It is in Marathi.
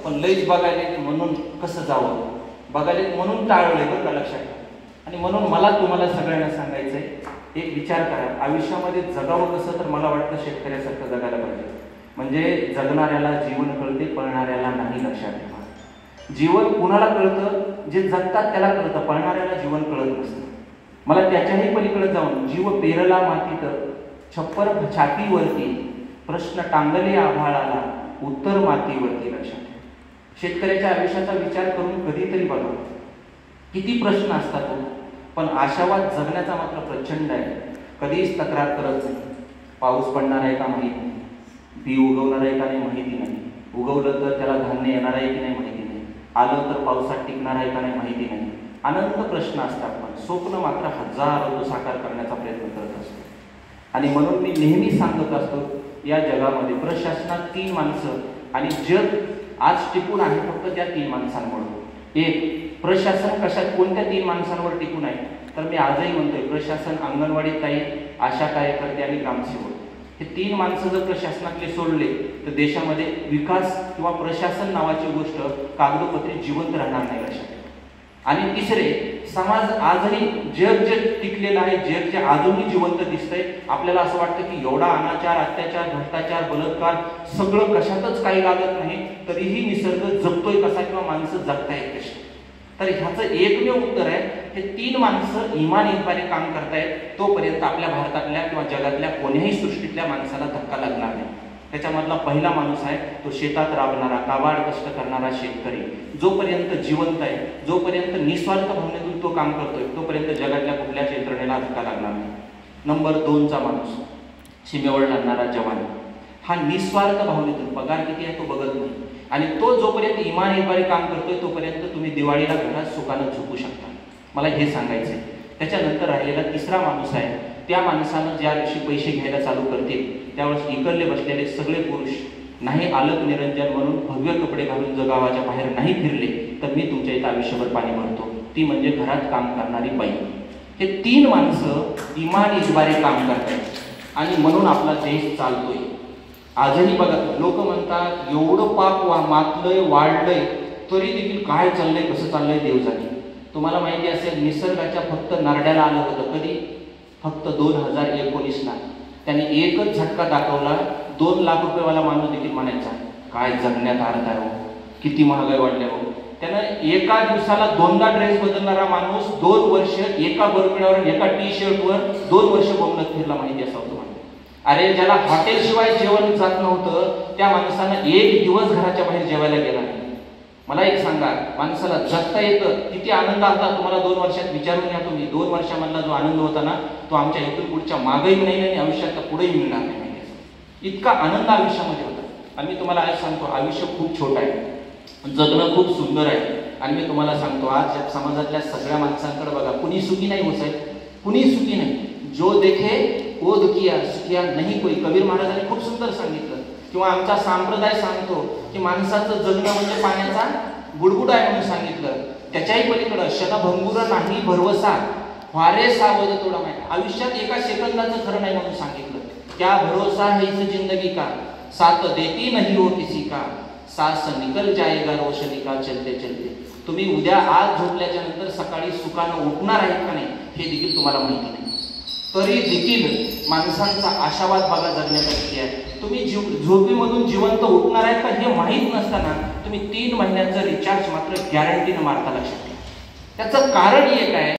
पण लईच बघायला म्हणून कसं जावं, बघायला म्हणून टाळलंय बरं का, लक्षात ठेवा. आणि म्हणून मला तुम्हाला सगळ्यांना सांगायचंय, एक विचार करा, आयुष्यामध्ये जगावं कसं, तर मला वाटतं शेतकऱ्यासारखं जगायला पाहिजे. म्हणजे जगणाऱ्याला जीवन कळते, पळणाऱ्याला नाही. लक्षात ठेवा, जीवन कुणाला कळतं, जे जगतात त्याला कळतं, पळणाऱ्याला जीवन कळत नसतं. मला त्याच्याही पलीकडे जाऊन, जीव पेरला मातीत छप्पर छातीवरती, प्रश्न टांगले आभाळाला, उत्तर मातीवरती. लक्षात ठेवा, शेतकऱ्याच्या आयुष्याचा विचार करून कधीतरी बघा, किती प्रश्न असतात, पण आशावाद जगण्याचा मात्र प्रचंड आहे. कधीच तक्रार करत नाही. पाऊस पडणार आहे का माहिती नाही, बी उगवणार आहे का नाही माहिती नाही, उगवलं तर त्याला धान्य येणार आहे की नाही माहिती नाही, आलं तर पावसात टिकणार आहे का नाही माहिती नाही. अनंत प्रश्न असतात, पण स्वप्न मात्र हजारो साकार करण्याचा प्रयत्न करत असतो. आणि म्हणून मी नेहमी सांगत असतो, या जगामध्ये प्रशासनात 3 माणसं, आणि जग आज टिकून आहे फक्त त्या 3 माणसांमुळे. एक, प्रशासन कशात कोणत्या 3 माणसांवर टिकून आहे, तर मी आजही म्हणतोय, प्रशासन, अंगणवाडी ताई, आशा कार्यकर्ते आणि ग्रामसेवक. हे 3 माणसं जर प्रशासनातले सोडले तर देशामध्ये विकास किंवा प्रशासन नावाची गोष्ट कागदोपत्री जिवंत राहणार नाही. लक्षात. आणि तिसरे, समाज आजही जग जे टिकलेलं आहे, जग जे अजूनही जिवंत दिसतंय. आपल्याला असं वाटतं की एवढा अनाचार, अत्याचार, भ्रष्टाचार, बलात्कार सगळं कशातच काही लागत नाही, तरीही निसर्ग जगतोय कसा किंवा माणसं जगतायत कशी. तर ह्याचं एकमेव उत्तर आहे, हे 3 माणसं इमान इतबारे काम करतायत, तोपर्यंत आपल्या भारतातल्या किंवा जगातल्या कोण्याही सृष्टीतल्या माणसाला धक्का लागणार नाही. त्याच्यामधला पहिला माणूस आहे तो शेतात राबणारा, काबाड कष्ट करणारा शेतकरी. जोपर्यंत जिवंत आहे, जोपर्यंत निस्वार्थ भावनेतून तो काम करतोय, तोपर्यंत जगातल्या कुठल्याच यंत्रणेला धक्का लागणार नाही. नंबर 2चा माणूस, सीमेवर लढणारा जवान. हा निस्वार्थ भावनेतून, पगार किती आहे तो बघत नाही, आणि तो जोपर्यंत इमान इतबारे काम करतोय, तोपर्यंत तुम्ही दिवाळीला घरात सुखानं झोपू शकता. मला हे सांगायचंय. त्याच्यानंतर राहिलेला 3रा माणूस आहे, त्या माणसानं ज्या दिवशी पैसे घ्यायला चालू करतील, त्यावेळेस इकडले बसलेले सगळे पुरुष नाही आलक निरंजन म्हणून भव्य कपडे घालून जर गावाच्या बाहेर नाही फिरले, तर मी तुमच्या इथं आयुष्यभर पाणी भरतो. ती म्हणजे घरात काम करणारी बाई. हे 3 माणसं इमान इतबारे काम करतात, आणि म्हणून आपला देश चालतोय. आजही बघा, लोक म्हणतात एवढं पाप मातलंय, वाढलंय, तरी देखील काय चाललंय, कसं चाललंय देव जाणे. तुम्हाला माहिती असेल, निसर्गाच्या फक्त नरड्याला आलं होतं. कधी? फक्त 2019ला. त्याने एकच झटका दाखवला. 2 लाख रुपयेवाला माणूस देखील म्हणायचा, काय जगण्यात अर्थ आहे हो, किती महागाई वाढल्या हो. त्यानं एका दिवसाला 2दा ड्रेस बदलणारा माणूस 2 वर्ष एका बरपिण्यावर, एका टी शर्टवर 2 वर्ष बोंबलत फिरला. माहिती असावं तुम्हाला. अरे, ज्याला हॉटेलशिवाय जेवण जात नव्हतं, त्या माणसानं 1 दिवस घराच्या बाहेर जेवायला गेला नाही. मला एक सांगा, माणसाला जगता येतं, किती आनंद आता तुम्हाला 2 वर्षात विचारून घ्या तुम्ही. 2 वर्षामधला जो आनंद होता ना, तो आमच्या इथून पुढच्या मागही नाही आणि आयुष्यात पुढेही मिळणार नाही. इतका आनंद आयुष्यामध्ये होता. आणि मी तुम्हाला आज सांगतो, आयुष्य खूप छोटं आहे, जगणं खूप सुंदर आहे. आणि मी तुम्हाला सांगतो, आज समाजातल्या सगळ्या माणसांकडे बघा, कुणी सुखी नाही होत आहे, कुणी सुखी नाही. जो देखे वो दुखिया, सुखिया नाही कोई. कबीर महाराजांनी खूप सुंदर सांगितलं. किंवा आमचा संप्रदाय सांगतो की माणसाचं जगणं म्हणजे पाण्याचा बुडबुड आहे म्हणून सांगितलं. त्याच्याही पलीकडं क्षणभंगुर नाही भरवसा, वारे सावध तोडा माय. आयुष्यात एका सेकंदाचं खरं नाही म्हणून सांगितलं. क्या भरोसा है इस जिंदगी का, साथ देती नहीं हो किसी का, सांस निकल जाएगा रोशनी का चलते चलते. तुम्ही उद्या आज झोपल्याच्या नंतर सकाळी सुखानं उठणार आहेत का नाही, हे देखील तुम्हाला माहिती नाही. तरी देखील माणसांचा आशावाद बघा जगण्यासाठी आहे. तुम्ही झोपेमधून जिवंत उठणार आहेत का हे माहीत नसताना तुम्ही 3 महिन्याचं रिचार्ज मात्र गॅरंटीनं मारता. लक्षात घ्या. त्याचं कारण एक आहे,